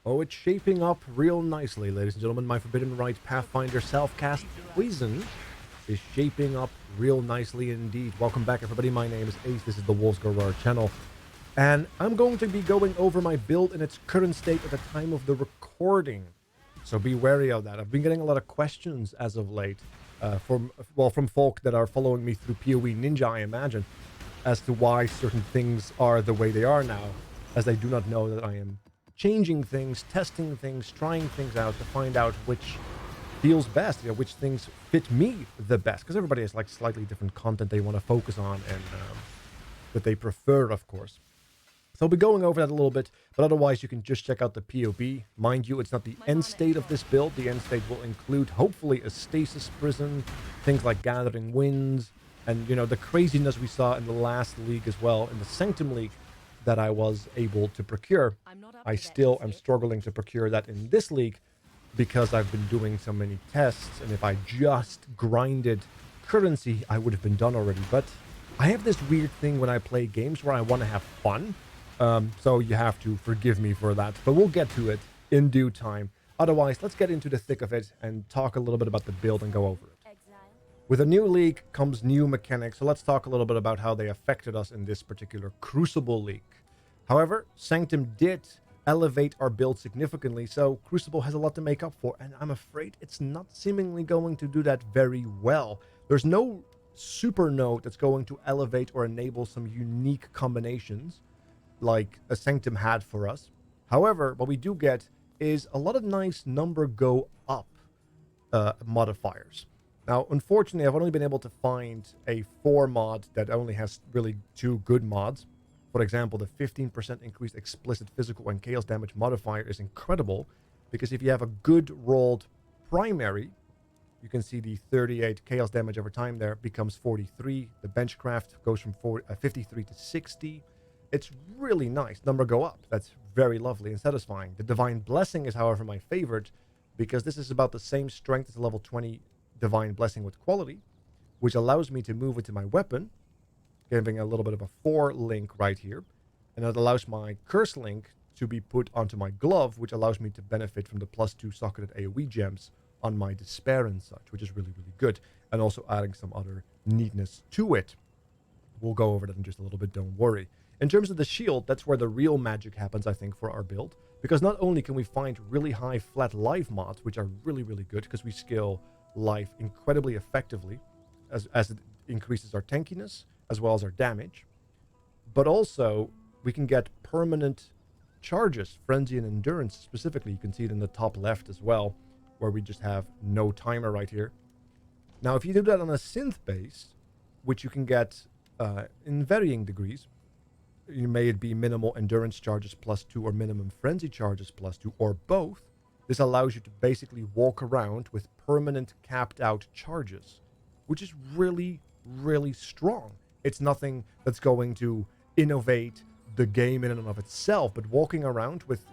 Oh, it's shaping up real nicely, ladies and gentlemen. My Forbidden Rite Pathfinder self-cast Poison is shaping up real nicely indeed. Welcome back, everybody. My name is Ace. This is the Wolves Go Roar channel. And I'm going to be going over my build in its current state at the time of the recording. So be wary of that. I've been getting a lot of questions as of late from folk that are following me through POE Ninja, I imagine, as to why certain things are the way they are now, as they do not know that I am changing things, testing things, trying things out to find out which feels best, which things fit me the best, because everybody has like slightly different content they want to focus on and that they prefer, of course. So I'll be going over that a little bit, but otherwise you can just check out the POB. Mind you, it's not the end state of this build. The end state will include, hopefully, a stasis prison, things like gathering winds, and, the craziness we saw in the last league as well, in the Sanctum League, that I was able to procure. I still am struggling to procure that in this league because I've been doing so many tests, and if I just grinded currency, I would have been done already. But I have this weird thing when I play games where I want to have fun. So you have to forgive me for that, but we'll get to it in due time. Otherwise, let's get into the thick of it and talk a little bit about the build and go over it. With a new league comes new mechanics, so let's talk a little bit about how they affected us in this particular Crucible league. However, Sanctum did elevate our build significantly, so Crucible has a lot to make up for, and I'm afraid it's not seemingly going to do that very well. There's no super node that's going to elevate or enable some unique combinations like a Sanctum had for us. However, what we do get is a lot of nice number go up modifiers. Now, unfortunately, I've only been able to find a 4 mod that only has really 2 good mods. For example, the 15% increased explicit physical and chaos damage modifier is incredible, because if you have a good rolled primary, you can see the 38 chaos damage over time there becomes 43. The benchcraft goes from 53 to 60. It's really nice. Number go up. That's very lovely and satisfying. The Divine Blessing is, however, my favorite, because this is about the same strength as a level 20 Divine Blessing with quality, which allows me to move into my weapon, giving a little bit of a 4 link right here. And it allows my curse link to be put onto my glove, which allows me to benefit from the +2 socketed AoE gems on my despair and such, which is really, really good. And also adding some other neatness to it. We'll go over that in just a little bit, don't worry. In terms of the shield, that's where the real magic happens, I think, for our build. Because not only can we find really high flat life mods, which are really, really good, because we scale life incredibly effectively, as it increases our tankiness, as well as our damage. But also, we can get permanent charges, frenzy and endurance specifically. You can see it in the top left as well, where we just have no timer right here. Now, if you do that on a synth base, which you can get in varying degrees, may it be minimal endurance charges +2 or minimum frenzy charges +2 or both, this allows you to basically walk around with permanent capped out charges, which is really, really strong. It's nothing that's going to innovate the game in and of itself, but walking around with,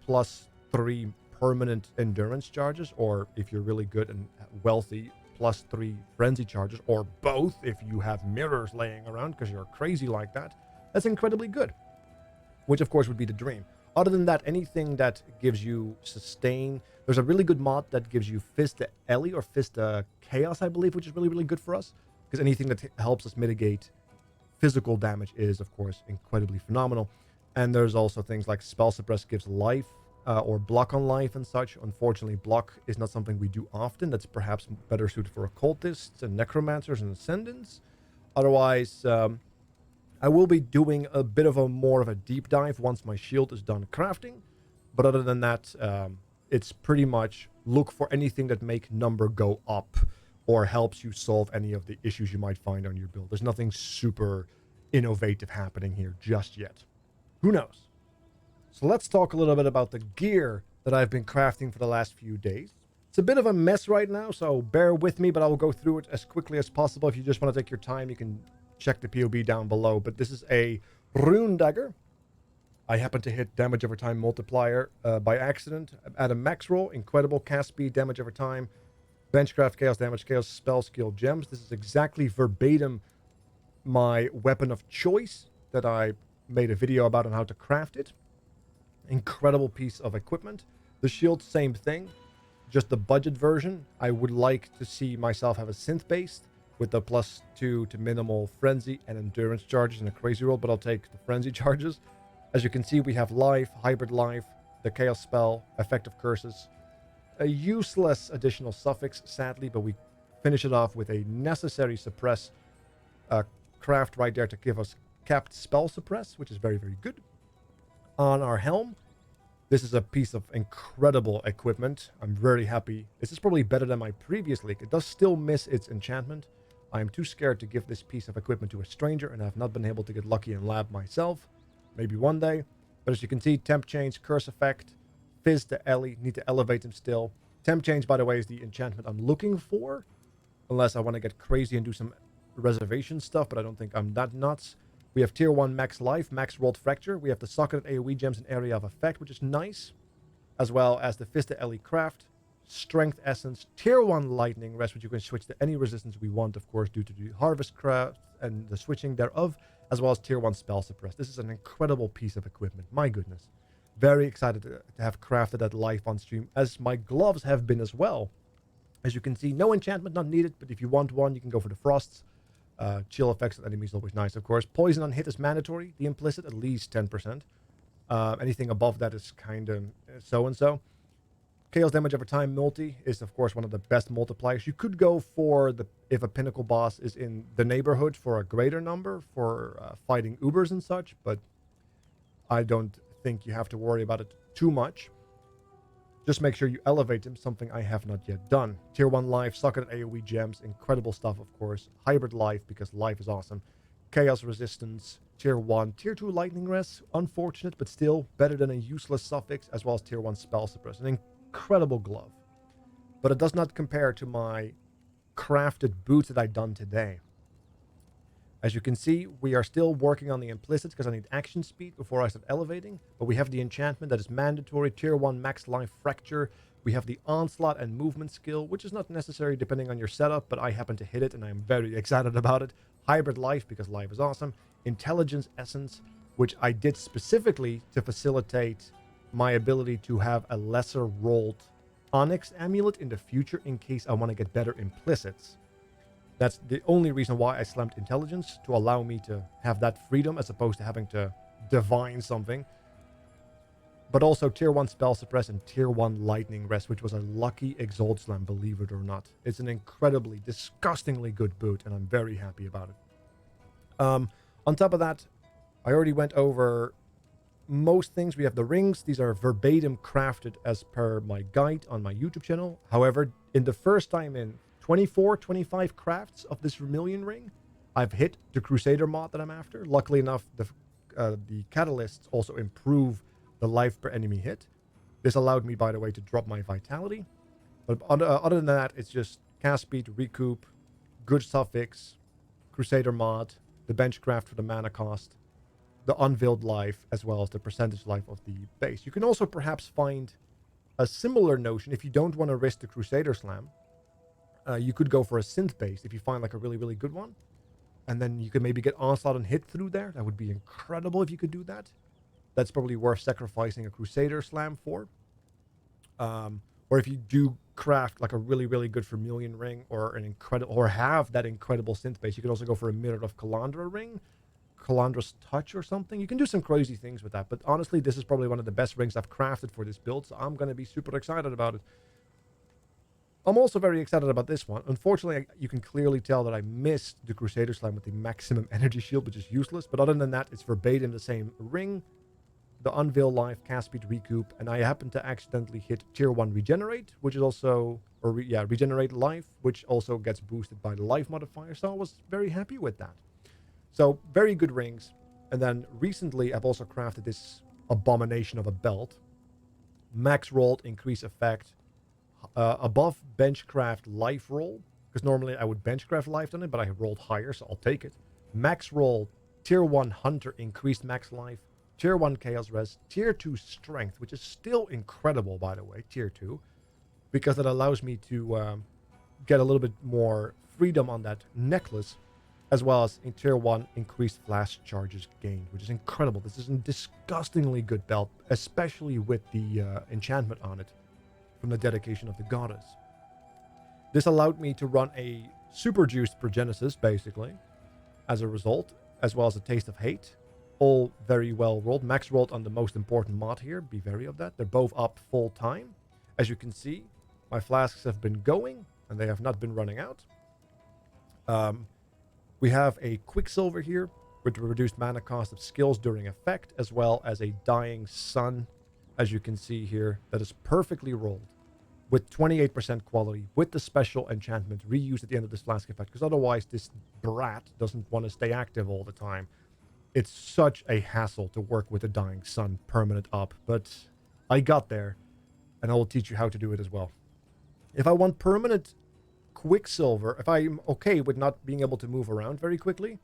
+3 permanent endurance charges, or if you're really good and wealthy, +3 frenzy charges, or both if you have mirrors laying around because you're crazy like that, that's incredibly good, which of course would be the dream. Other than that, anything that gives you sustain, there's a really good mod that gives you Fist Ellie or Fist Chaos, I believe, which is really, really good for us, because anything that helps us mitigate physical damage is, of course, incredibly phenomenal. And there's also things like Spell Suppress gives life, or block on life and such. Unfortunately, block is not something we do often. That's perhaps better suited for occultists and necromancers and ascendants. Otherwise, I will be doing a bit of more of a deep dive once my shield is done crafting. But other than that, it's pretty much look for anything that make number go up or helps you solve any of the issues you might find on your build. There's nothing super innovative happening here just yet. Who knows? So let's talk a little bit about the gear that I've been crafting for the last few days. It's a bit of a mess right now, so bear with me, but I will go through it as quickly as possible. If you just want to take your time, you can check the POB down below. But this is a rune dagger. I happen to hit damage over time multiplier by accident at a max roll. Incredible cast speed, damage over time, benchcraft, chaos damage, chaos spell skill gems. This is exactly verbatim my weapon of choice that I made a video about on how to craft it. Incredible piece of equipment. The shield, same thing. Just the budget version. I would like to see myself have a synth based with the +2 to minimal frenzy and endurance charges in a crazy roll, but I'll take the frenzy charges. As you can see, we have life, hybrid life, the chaos spell, effective curses, a useless additional suffix, sadly, but we finish it off with a necessary suppress craft right there to give us capped spell suppress, which is very, very good. On our helm, this is a piece of incredible equipment. I'm very happy. This is probably better than my previous league. It does still miss its enchantment. I am too scared to give this piece of equipment to a stranger, and I have not been able to get lucky in lab myself. Maybe one day. But as you can see, temp change, curse effect, fizz to Ellie, need to elevate him still. Temp change, by the way, is the enchantment I'm looking for. Unless I want to get crazy and do some reservation stuff, but I don't think I'm that nuts. We have tier 1 max life, max rolled fracture. We have the socketed AoE gems and area of effect, which is nice. As well as the fizz to Ellie craft, strength essence, tier 1 lightning rest, which you can switch to any resistance we want, of course, due to the harvest craft and the switching thereof, as well as tier 1 spell suppress. This is an incredible piece of equipment. My goodness. Very excited to have crafted that live on stream, as my gloves have been as well. As you can see, no enchantment not needed, but if you want one, you can go for the frosts. Chill effects on enemies is always nice, of course. Poison on hit is mandatory. The implicit, at least 10%. Anything above that is kind of so-and-so. Chaos damage over time multi is, of course, one of the best multipliers. You could go for the if a pinnacle boss is in the neighborhood for a greater number for fighting Ubers and such, but I don't think you have to worry about it too much. Just make sure you elevate him, something I have not yet done. Tier 1 life, socketed AoE gems, incredible stuff, of course. Hybrid life, because life is awesome. Chaos resistance, tier 1. Tier 2 lightning rest, unfortunate, but still better than a useless suffix, as well as tier 1 spell suppress. An incredible glove. But it does not compare to my crafted boots that I've done today. As you can see, we are still working on the implicits because I need action speed before I start elevating. But we have the enchantment that is mandatory, tier 1 max life fracture. We have the onslaught and movement skill, which is not necessary depending on your setup, but I happen to hit it and I'm very excited about it. Hybrid life, because life is awesome. Intelligence essence, which I did specifically to facilitate my ability to have a lesser rolled onyx amulet in the future in case I want to get better implicits. That's the only reason why I slammed intelligence, to allow me to have that freedom as opposed to having to divine something. But also tier 1 spell suppress and tier 1 lightning rest, which was a lucky exalt slam, believe it or not. It's an incredibly, disgustingly good boot, and I'm very happy about it. On top of that, I already went over most things. We have the rings. These are verbatim crafted as per my guide on my YouTube channel. However, in the first time in 24, 25 crafts of this Vermilion ring, I've hit the Crusader mod that I'm after. Luckily enough, the catalysts also improve the life per enemy hit. This allowed me, by the way, to drop my vitality. But other than that, it's just cast speed, recoup, good suffix, Crusader mod, the bench craft for the mana cost, the unveiled life, as well as the percentage life of the base. You can also perhaps find a similar notion if you don't want to risk the Crusader slam. You could go for a synth base if you find like a really, really good one. And then you could maybe get onslaught and hit through there. That would be incredible if you could do that. That's probably worth sacrificing a Crusader slam for. Or if you do craft like a really, really good Vermilion ring or an incredible, or have that incredible synth base, you could also go for a Mirror of Calandra ring, Calandra's Touch or something. You can do some crazy things with that. But honestly, this is probably one of the best rings I've crafted for this build, so I'm going to be super excited about it. I'm also very excited about this one. Unfortunately, you can clearly tell that I missed the Crusader Slam with the maximum energy shield, which is useless. But other than that, it's verbatim the same ring, the Unveil Life, Cast Speed, Recoup, and I happen to accidentally hit Tier 1 Regenerate, which is also, Regenerate Life, which also gets boosted by the Life modifier, so I was very happy with that. So, very good rings. And then recently, I've also crafted this abomination of a belt. Max rolled, increase effect, above benchcraft life roll, because normally I would benchcraft life on it, but I rolled higher, so I'll take it. Max roll, Tier 1 Hunter, increased max life, Tier 1 Chaos Res, Tier 2 Strength, which is still incredible, by the way, Tier 2, because it allows me to get a little bit more freedom on that necklace. as well as in tier 1 increased flash charges gained, which is incredible. This is a disgustingly good belt, especially with the enchantment on it from the dedication of the goddess. This allowed me to run a super juiced Progenesis, basically, as a result, as well as a Taste of Hate. All very well rolled. Max rolled on the most important mod here. Be wary of that. They're both up full time. As you can see, my flasks have been going, and they have not been running out. We have a Quicksilver here, with the reduced mana cost of skills during effect, as well as a Dying Sun, as you can see here, that is perfectly rolled, with 28% quality, with the special enchantment reused at the end of this flask effect, because otherwise this brat doesn't want to stay active all the time. It's such a hassle to work with the Dying Sun permanent up, but I got there, and I will teach you how to do it as well. If I want permanent Quicksilver, if I'm okay with not being able to move around very quickly,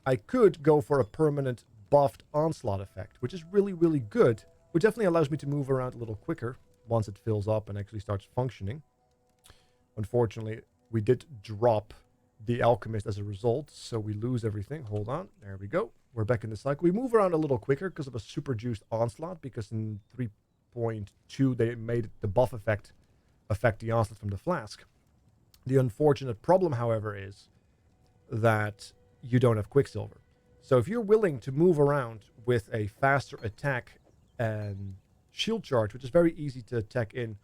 I could go for a permanent buffed Onslaught effect, which is really, really good, which definitely allows me to move around a little quicker once it fills up and actually starts functioning. Unfortunately, we did drop the Alchemist as a result, so we lose everything. Hold on, there we go. We're back in the cycle. We move around a little quicker because of a super juiced Onslaught, because in 3.2 they made the buff affect the Onslaught from the flask. The unfortunate problem, however, is that you don't have Quicksilver. So if you're willing to move around with a faster attack and shield charge, which is very easy to attack in,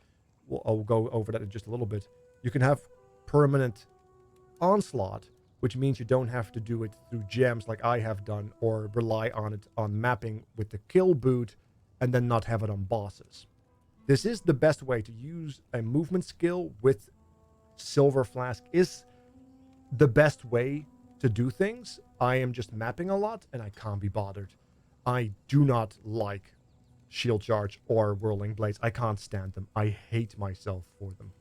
I'll go over that in just a little bit, you can have permanent Onslaught, which means you don't have to do it through gems like I have done, or rely on it on mapping with the kill boot and then not have it on bosses. This is the best way to use a movement skill with Silver Flask, is the best way to do things. I am just mapping a lot and I can't be bothered. I do not like shield charge or whirling blades. I can't stand them. I hate myself for them.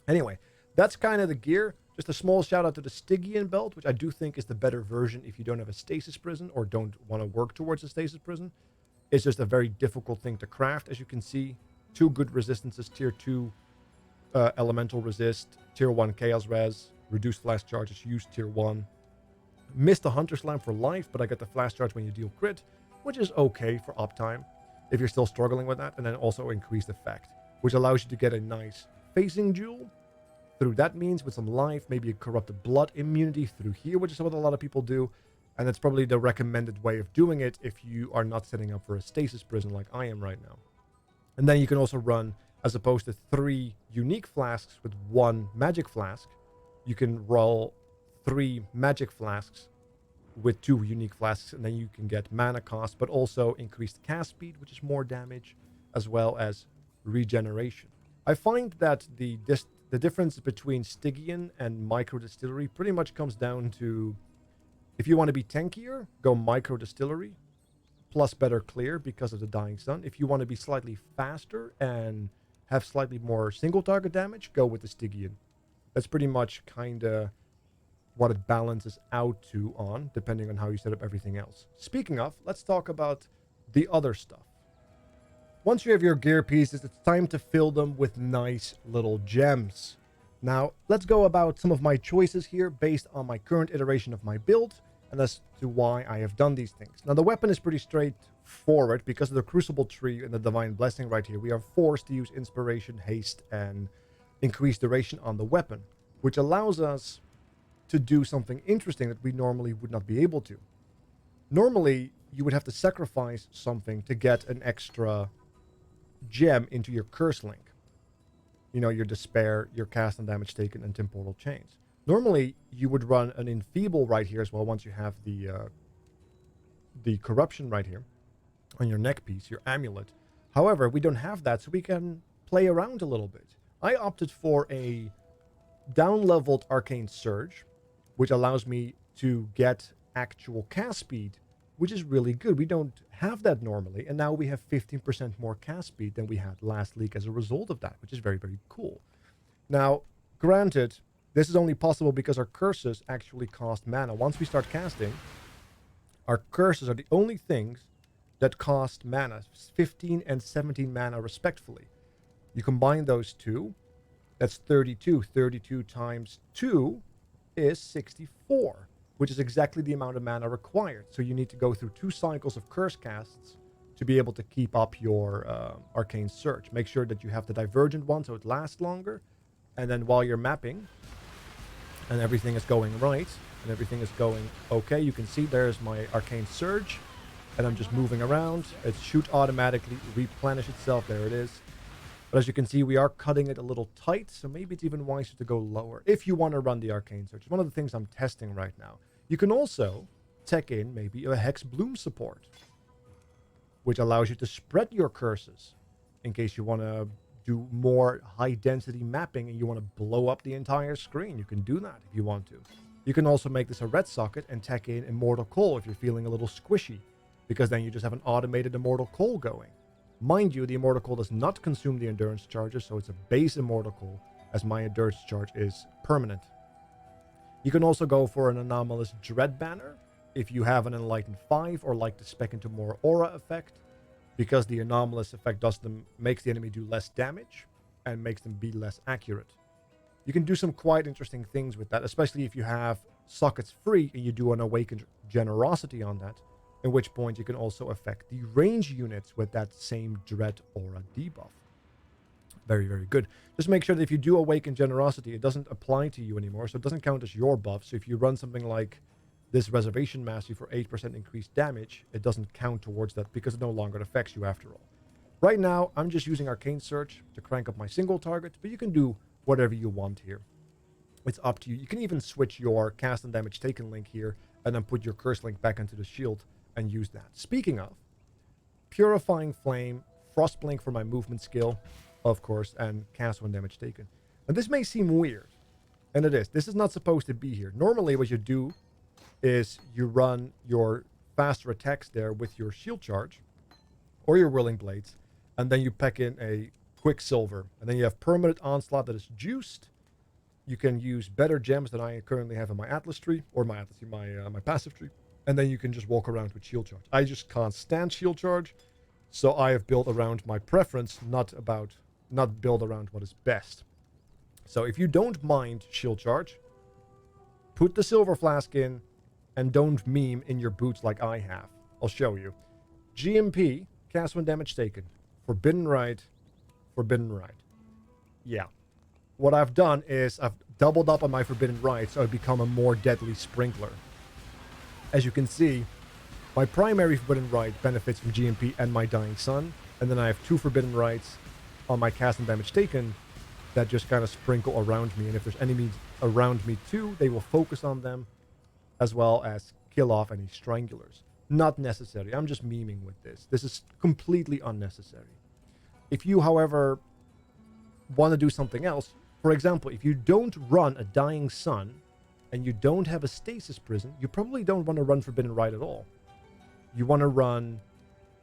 Anyway, that's kind of the gear. Just a small shout out to the Stygian belt, which I do think is the better version if you don't have a stasis prison or don't want to work towards a stasis prison. It's just a very difficult thing to craft. As you can see, 2 good resistances, tier 2 elemental resist, tier 1 chaos res, reduced flash charges used tier 1. Missed the Hunter Slam for life, but I get the flash charge when you deal crit, which is okay for uptime if you're still struggling with that, and then also increased effect, which allows you to get a nice facing jewel through that means with some life, maybe a corrupted blood immunity through here, which is what a lot of people do, and that's probably the recommended way of doing it if you are not setting up for a stasis prison like I am right now. And then you can also run, as opposed to 3 unique flasks with 1 magic flask, you can roll 3 magic flasks with 2 unique flasks, and then you can get mana cost, but also increased cast speed, which is more damage, as well as regeneration. I find that the difference between Stygian and Micro Distillery pretty much comes down to, if you want to be tankier, go Micro Distillery, plus better clear because of the Dying Sun. If you want to be slightly faster and have slightly more single target damage, go with the Stygian. That's pretty much kind of what it balances out to on, depending on how you set up everything else. Speaking of, let's talk about the other stuff. Once you have your gear pieces, it's time to fill them with nice little gems. Now, let's go about some of my choices here based on my current iteration of my build, and as to why I have done these things. Now, the weapon is pretty straightforward because of the Crucible tree and the Divine Blessing right here. We are forced to use Inspiration, Haste, and Increased Duration on the weapon, which allows us to do something interesting that we normally would not be able to. Normally, you would have to sacrifice something to get an extra gem into your curse link. You know, your Despair, your Cast and Damage Taken, and Temporal Chains. Normally, you would run an Enfeeble right here as well once you have the Corruption right here on your neck piece, your amulet. However, we don't have that, so we can play around a little bit. I opted for a down-leveled Arcane Surge, which allows me to get actual cast speed, which is really good. We don't have that normally, and now we have 15% more cast speed than we had last league as a result of that, which is very, very cool. Now, granted, this is only possible because our curses actually cost mana. Once we start casting, our curses are the only things that cost mana, 15 and 17 mana respectively. You combine those two, that's 32. 32 times 2 is 64, which is exactly the amount of mana required. So you need to go through 2 cycles of curse casts to be able to keep up your Arcane Surge. Make sure that you have the Divergent one so it lasts longer. And then while you're mapping and everything is going right and everything is going okay, you can see there's my Arcane Surge. And I'm just moving around. It should automatically replenish itself. There it is. But as you can see, we are cutting it a little tight, so maybe it's even wiser to go lower if you want to run the Arcane Surge. It's one of the things I'm testing right now. You can also tech in maybe a Hex Bloom support, which allows you to spread your curses in case you want to do more high-density mapping and you want to blow up the entire screen. You can do that if you want to. You can also make this a red socket and tech in Immortal Coal if you're feeling a little squishy, because then you just have an automated Immortal Coal going. Mind you, the Immortal Coal does not consume the endurance charges, so it's a base Immortal Coal, as my endurance charge is permanent. You can also go for an Anomalous Dread banner if you have an Enlightened 5 or like to spec into more Aura effect, because the Anomalous effect makes the enemy do less damage and makes them be less accurate. You can do some quite interesting things with that, especially if you have sockets free and you do an Awakened Generosity on that, in which point you can also affect the range units with that same Dread Aura debuff. Very, very good. Just make sure that if you do Awaken Generosity, it doesn't apply to you anymore, so it doesn't count as your buff. So if you run something like this Reservation Mastery for 8% increased damage, it doesn't count towards that because it no longer affects you after all. Right now, I'm just using Arcane Search to crank up my single target, but you can do whatever you want here. It's up to you. You can even switch your cast and damage taken link here and then put your curse link back into the shield and use that. Speaking of, Purifying Flame, Frostblink for my movement skill, of course, and cast when damage taken. And this may seem weird, and it is. This is not supposed to be here. Normally what you do is you run your faster attacks there with your shield charge or your Whirling Blades, and then you pack in a Quicksilver, and then you have Permanent Onslaught that is juiced. You can use better gems than I currently have in my Atlas tree, or my passive tree. And then you can just walk around with shield charge. I just can't stand shield charge, so I have built around my preference, not build around what is best. So if you don't mind shield charge, put the Silver Flask in, and don't meme in your boots like I have. I'll show you. GMP, cast when damage taken. Forbidden Rite. Yeah. What I've done is I've doubled up on my Forbidden Rite, so I've become a more deadly sprinkler. As you can see, my primary Forbidden Rite benefits from GMP and my Dying Sun, and then I have 2 Forbidden Rites on my cast and damage taken that just kind of sprinkle around me, and if there's enemies around me too, they will focus on them, as well as kill off any Strangulars. Not necessary. I'm just memeing with this. This is completely unnecessary. If you, however, want to do something else, for example, if you don't run a Dying Sun, and you don't have a Stasis Prison, you probably don't want to run Forbidden Rite at all. You want to run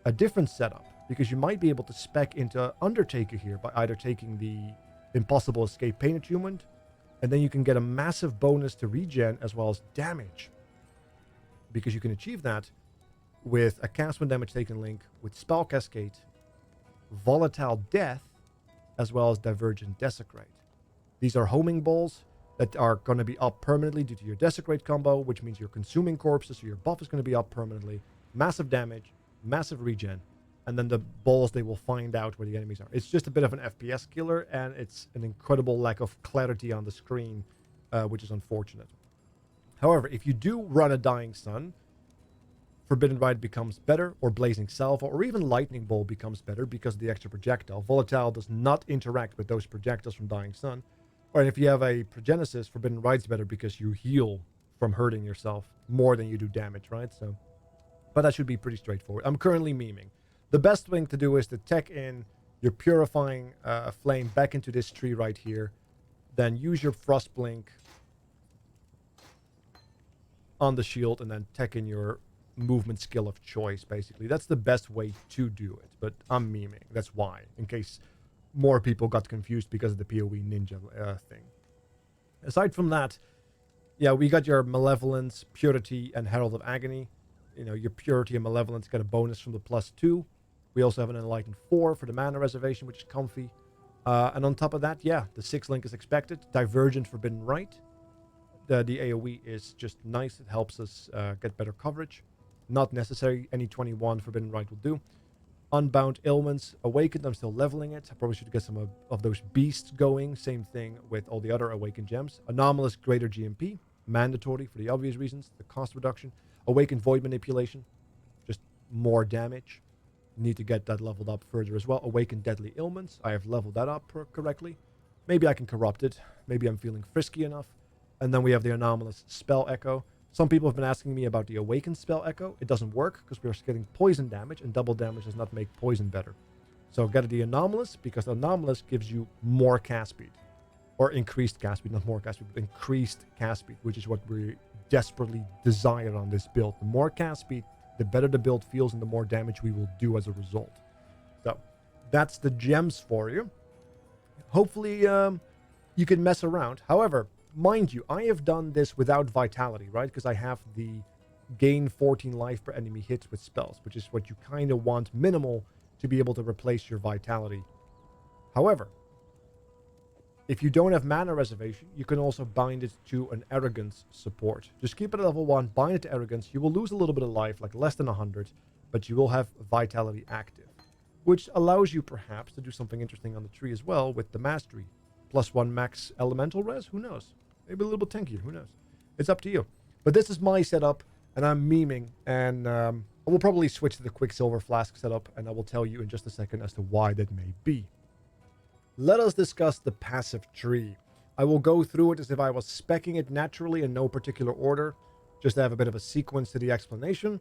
a different setup, because you might be able to spec into Undertaker here by either taking the Impossible Escape Pain Attunement, and then you can get a massive bonus to regen as well as damage, because you can achieve that with a cast when damage taken link with Spell Cascade, Volatile Death, as well as Divergent Desecrate. These are homing balls that are going to be up permanently due to your Desecrate combo, which means you're consuming corpses, so your buff is going to be up permanently. Massive damage, massive regen, and then the balls, they will find out where the enemies are. It's just a bit of an FPS killer, and it's an incredible lack of clarity on the screen, which is unfortunate. However, if you do run a Dying Sun, Forbidden Rite becomes better, or Blazing Salvo, or even Lightning Bolt becomes better because of the extra projectile. Volatile does not interact with those projectiles from Dying Sun. Or if you have a Progenesis, Forbidden Rite's better because you heal from hurting yourself more than you do damage, right? So, but that should be pretty straightforward. I'm currently memeing. The best thing to do is to tech in your Purifying Flame back into this tree right here. Then use your Frostblink on the shield, and then tech in your movement skill of choice, basically. That's the best way to do it, but I'm memeing. That's why, in case more people got confused because of the POE ninja thing. Aside from that, yeah, we got your Malevolence, Purity, and Herald of Agony. You know, your Purity and Malevolence got a bonus from the +2. We also have an Enlightened 4 for the mana reservation, which is comfy. And on top of that, yeah, the 6 link is expected. Divergent Forbidden Rite. the AoE is just nice. It helps us get better coverage. Not necessary. Any 21 Forbidden Rite will do. Unbound Ailments Awakened. I'm still leveling it. I probably should get some of those beasts going. Same thing with all the other Awakened gems. Anomalous Greater GMP. Mandatory for the obvious reasons. The cost reduction. Awakened Void Manipulation. Just more damage. Need to get that leveled up further as well. Awakened Deadly Ailments. I have leveled that up correctly. Maybe I can corrupt it. Maybe I'm feeling frisky enough. And then we have the Anomalous Spell Echo. Some people have been asking me about the Awakened Spell Echo. It doesn't work because we're getting poison damage, and double damage does not make poison better. So get the Anomalous, because the Anomalous gives you more cast speed. Or increased cast speed, not more cast speed, but increased cast speed, which is what we desperately desire on this build. The more cast speed, the better the build feels and the more damage we will do as a result. So that's the gems for you. Hopefully you can mess around. However, mind you, I have done this without vitality, right? Because I have the gain 14 life per enemy hits with spells, which is what you kind of want minimal to be able to replace your vitality. However, if you don't have mana reservation, you can also bind it to an arrogance support. Just keep it at level 1, bind it to arrogance. You will lose a little bit of life, like less than 100, but you will have vitality active, which allows you perhaps to do something interesting on the tree as well with the mastery. +1 max elemental res, who knows? Maybe a little bit tankier, who knows? It's up to you. But this is my setup, and I'm memeing, and I will probably switch to the Quicksilver Flask setup, and I will tell you in just a second as to why that may be. Let us discuss the passive tree. I will go through it as if I was speccing it naturally in no particular order, just to have a bit of a sequence to the explanation.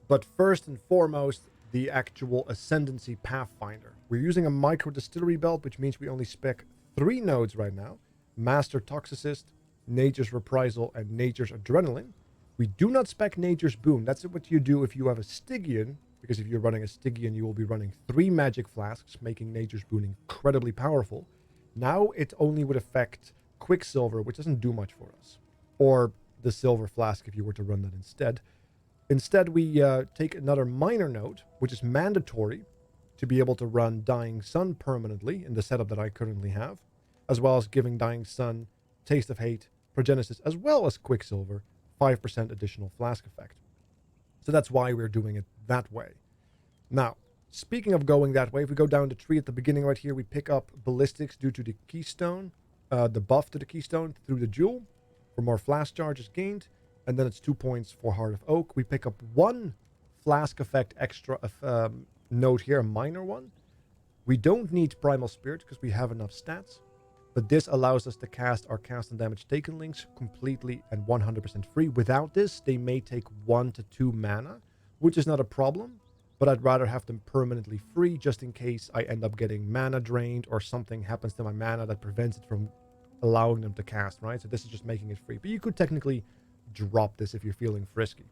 But first and foremost, the actual Ascendancy Pathfinder. We're using a micro distillery belt, which means we only spec 3 nodes right now. Master Toxicist, Nature's Reprisal, and Nature's Adrenaline. We do not spec Nature's Boon. That's what you do if you have a Stygian, because if you're running a Stygian, you will be running 3 magic flasks, making Nature's Boon incredibly powerful. Now it only would affect Quicksilver, which doesn't do much for us. Or the Silver Flask if you were to run that instead. Instead, we take another minor node, which is mandatory to be able to run Dying Sun permanently in the setup that I currently have, as well as giving Dying Sun, Taste of Hate, Progenesis, as well as Quicksilver, 5% additional flask effect. So that's why we're doing it that way. Now, speaking of going that way, if we go down the tree at the beginning right here, we pick up Ballistics due to the Keystone, the buff to the Keystone through the Jewel, for more flask charges gained, and then it's 2 points for Heart of Oak. We pick up 1 flask effect extra node here, a minor one. We don't need Primal Spirit because we have enough stats, but this allows us to cast our cast and damage taken links completely and 100% free. Without this, they may take 1 to 2 mana, which is not a problem, but I'd rather have them permanently free just in case I end up getting mana drained or something happens to my mana that prevents it from allowing them to cast, right? So this is just making it free, but you could technically drop this if you're feeling frisky.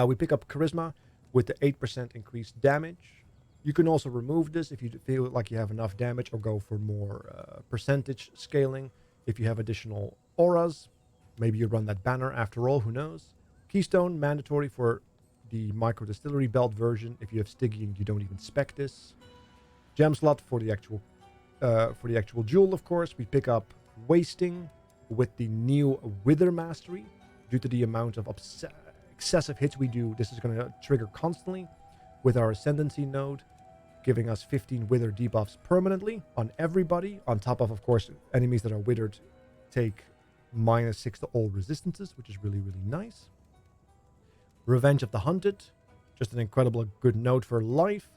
We pick up Charisma with the 8% increased damage. You can also remove this if you feel like you have enough damage, or go for more percentage scaling if you have additional auras. Maybe you run that banner after all, who knows. Keystone, mandatory for the micro distillery belt version. If you have Stygian, you don't even spec this. Gem slot for the actual jewel, of course. We pick up Wasting with the new Wither Mastery. Due to the amount of excessive hits we do, this is going to trigger constantly with our Ascendancy node, giving us 15 Wither debuffs permanently on everybody, on top of course, enemies that are withered take -6 to all resistances, which is really, really nice. Revenge of the Hunted, just an incredible good node for life.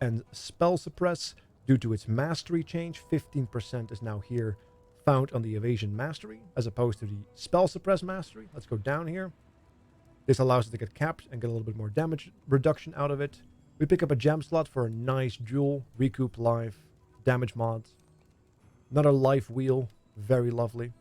And Spell Suppress, due to its mastery change, 15% is now here found on the Evasion Mastery, as opposed to the Spell Suppress Mastery. Let's go down here. This allows us to get capped and get a little bit more damage reduction out of it. We pick up a gem slot for a nice jewel, recoup life, damage mods. Another life wheel, very lovely.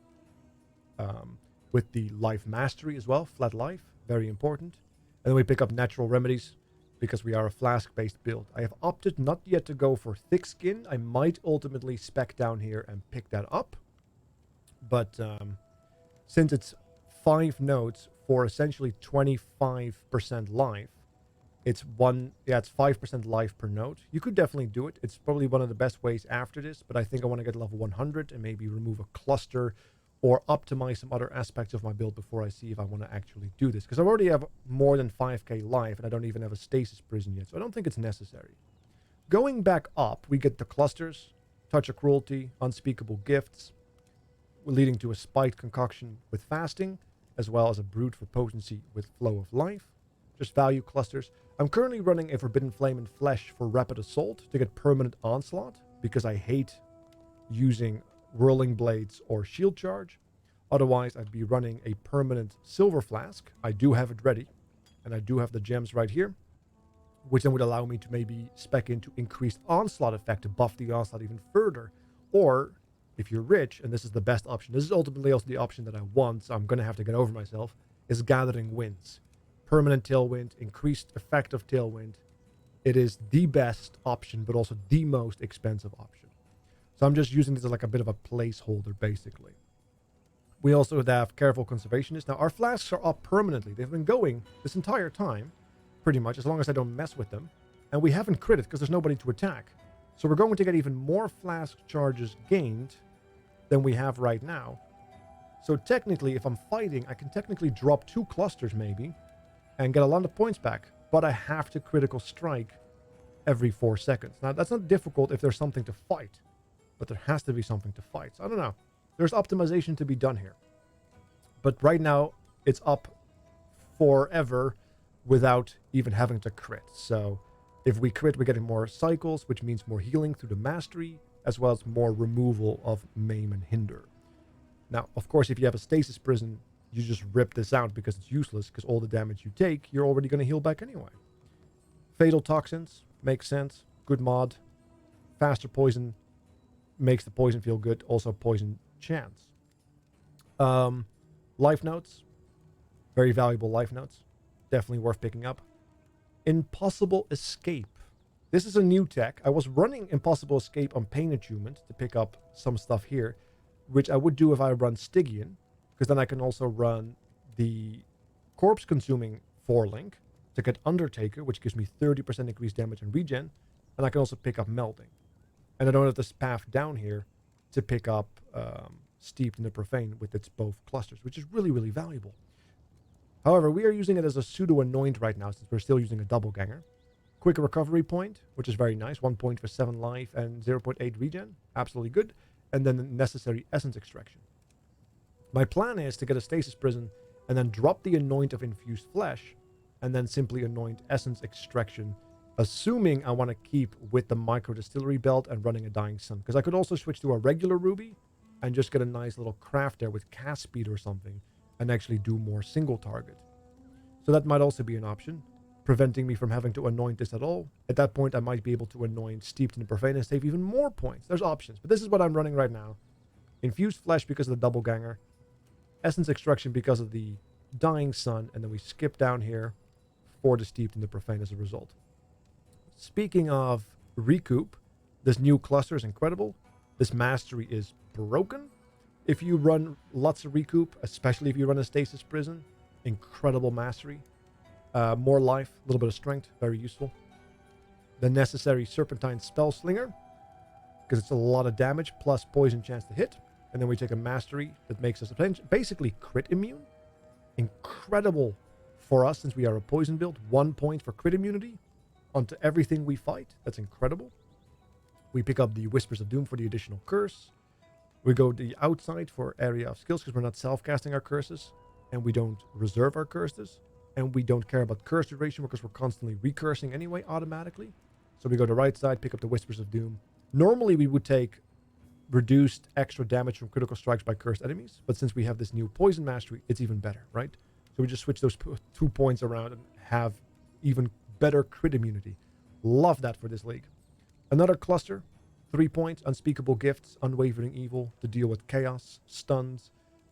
With the life mastery as well, flat life, very important. And then we pick up natural remedies because we are a flask-based build. I have opted not yet to go for thick skin. I might ultimately spec down here and pick that up. But since it's 5 nodes for essentially 25% life, it's 5% life per node. You could definitely do it. It's probably one of the best ways after this, but I think I want to get level 100 and maybe remove a cluster or optimize some other aspects of my build before I see if I want to actually do this. Because I already have more than 5k life, and I don't even have a stasis prison yet, so I don't think it's necessary. Going back up, we get the clusters, touch of cruelty, unspeakable gifts, leading to a spiked concoction with fasting, as well as a brood for potency with flow of life. Just value clusters. I'm currently running a Forbidden Flame and Flesh for Rapid Assault to get permanent onslaught, because I hate using Whirling Blades or Shield Charge. Otherwise, I'd be running a permanent Silver Flask. I do have it ready, and I do have the gems right here, which then would allow me to maybe spec into increased onslaught effect to buff the onslaught even further. Or, if you're rich, and this is the best option, this is ultimately also the option that I want, so I'm going to have to get over myself, is Gathering Winds. Permanent Tailwind, increased effect of Tailwind. It is the best option, but also the most expensive option. So I'm just using this as like a bit of a placeholder, basically. We also have Careful Conservationist. Now, our flasks are up permanently. They've been going this entire time, pretty much, as long as I don't mess with them. And we haven't critted because there's nobody to attack. So we're going to get even more flask charges gained than we have right now. So technically, if I'm fighting, I can technically drop 2 clusters maybe and get a lot of points back. But I have to critical strike every 4 seconds. Now, that's not difficult if there's something to fight. But there has to be something to fight. So I don't know. There's optimization to be done here. But right now, it's up forever without even having to crit. So if we crit, we're getting more cycles, which means more healing through the mastery, as well as more removal of maim and hinder. Now, of course, if you have a stasis prison, you just rip this out because it's useless, because all the damage you take, you're already going to heal back anyway. Fatal Toxins, makes sense. Good mod. Faster poison, makes the poison feel good. Also poison chance. Life notes. Very valuable life notes. Definitely worth picking up. Impossible Escape. This is a new tech. I was running Impossible Escape on Pain Attunement to pick up some stuff here, which I would do if I run Stygian, because then I can also run the Corpse Consuming 4-link to get Undertaker, which gives me 30% increased damage and regen, and I can also pick up Melding. And I don't have this path down here to pick up Steeped in the Profane with its both clusters, which is really, really valuable. However, we are using it as a pseudo-anoint right now, since we're still using a double ganger. Quick recovery point, which is very nice. 1 point for 7 life and 0.8 regen. Absolutely good. And then the necessary essence extraction. My plan is to get a stasis prison and then drop the anoint of infused flesh and then simply anoint essence extraction, assuming I want to keep with the micro distillery belt and running a dying sun. Because I could also switch to a regular ruby and just get a nice little craft there with cast speed or something and actually do more single target. So that might also be an option, preventing me from having to anoint this at all. At that point, I might be able to anoint Steeped in the Profane and save even more points. There's options, but this is what I'm running right now. Infused Flesh because of the double ganger, Essence Extraction because of the Dying Sun, and then we skip down here for the Steeped in the Profane as a result. Speaking of recoup, this new cluster is incredible. This mastery is broken. If you run lots of recoup, especially if you run a stasis prison, incredible mastery. More life, a little bit of strength, very useful. The necessary Serpentine Spell Slinger, because it's a lot of damage, plus poison chance to hit. And then we take a mastery that makes us basically crit immune. Incredible for us, since we are a poison build. 1 point for crit immunity onto everything we fight. That's incredible. We pick up the Whispers of Doom for the additional curse. We go the outside for area of skills because we're not self-casting our curses. And we don't reserve our curses. And we don't care about curse duration because we're constantly recursing anyway automatically. So we go to right side, pick up the Whispers of Doom. Normally we would take reduced extra damage from critical strikes by cursed enemies. But since we have this new poison mastery, it's even better, right? So we just switch those 2 points around and have even better crit immunity. Love that for this league. Another cluster, 3 points, Unspeakable Gifts, Unwavering Evil to deal with chaos, stuns,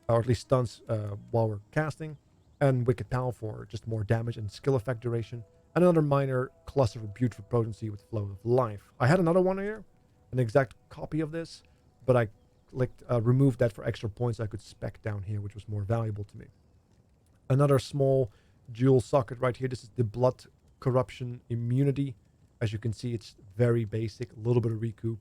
or at least stuns while we're casting, and Wicked Pal for just more damage and skill effect duration, and another minor cluster of Beautiful Potency with Flow of Life. I had another one here, an exact copy of this, but I removed that for extra points I could spec down here, which was more valuable to me. Another small jewel socket right here. This is the Blood Corruption Immunity. As you can see, it's very basic. A little bit of recoup,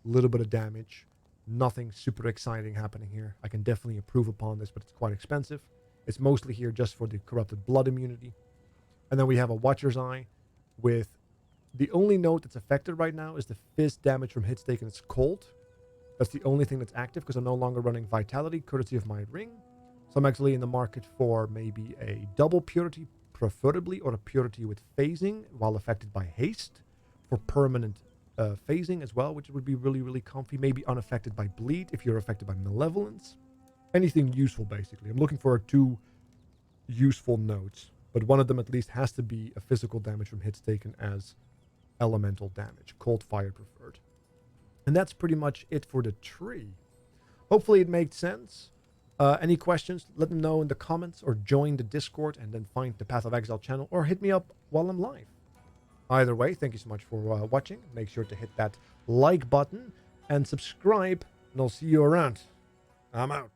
a little bit of damage, Nothing super exciting happening here. I can definitely improve upon this, but it's quite expensive. It's mostly here just for the corrupted blood immunity. And then we have a Watcher's Eye with the only note that's affected right now is the fizz damage from hits taken. It's cold. That's the only thing that's active because I'm no longer running Vitality, courtesy of my ring. So I'm actually in the market for maybe a double Purity, preferably, or a Purity with phasing while affected by haste for permanent phasing as well, which would be really, really comfy. Maybe unaffected by bleed if you're affected by malevolence. Anything useful, basically. I'm looking for 2 useful notes, but one of them at least has to be a physical damage from hits taken as elemental damage, cold fire preferred. And that's pretty much it for the tree. Hopefully it made sense. Any questions, let them know in the comments, or join the Discord and then find the Path of Exile channel, or hit me up while I'm live. Either way, thank you so much for watching. Make sure to hit that like button and subscribe, and I'll see you around. I'm out.